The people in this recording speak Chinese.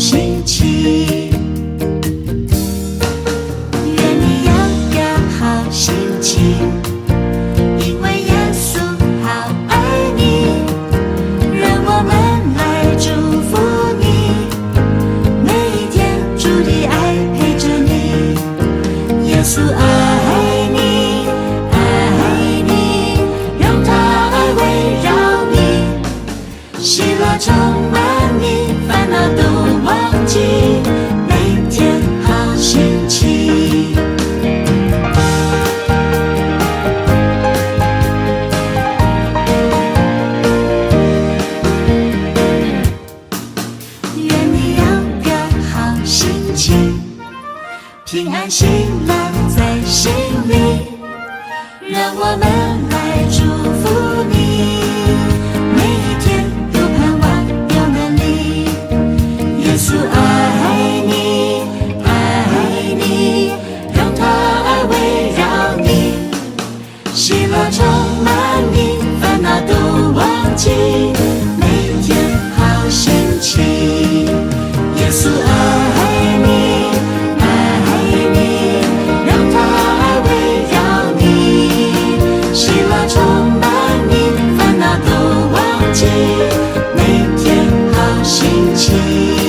心情。愿你有个好心情，因为耶稣好爱你。让我们来祝福你，每一天主的爱陪着你。耶稣爱你，爱你，让他爱围绕你，喜乐充满你，烦恼都忘记，每天好心情。愿你有个好心情，平安喜乐在心里，让我们来祝福你，每一天有盼望有能力。耶稣爱你，爱你，让他爱围绕你，喜乐充满你，烦恼都忘记，每天好心情。耶稣爱你，爱你，让他爱围绕你，喜乐充满你，烦恼都忘记，每天好心情。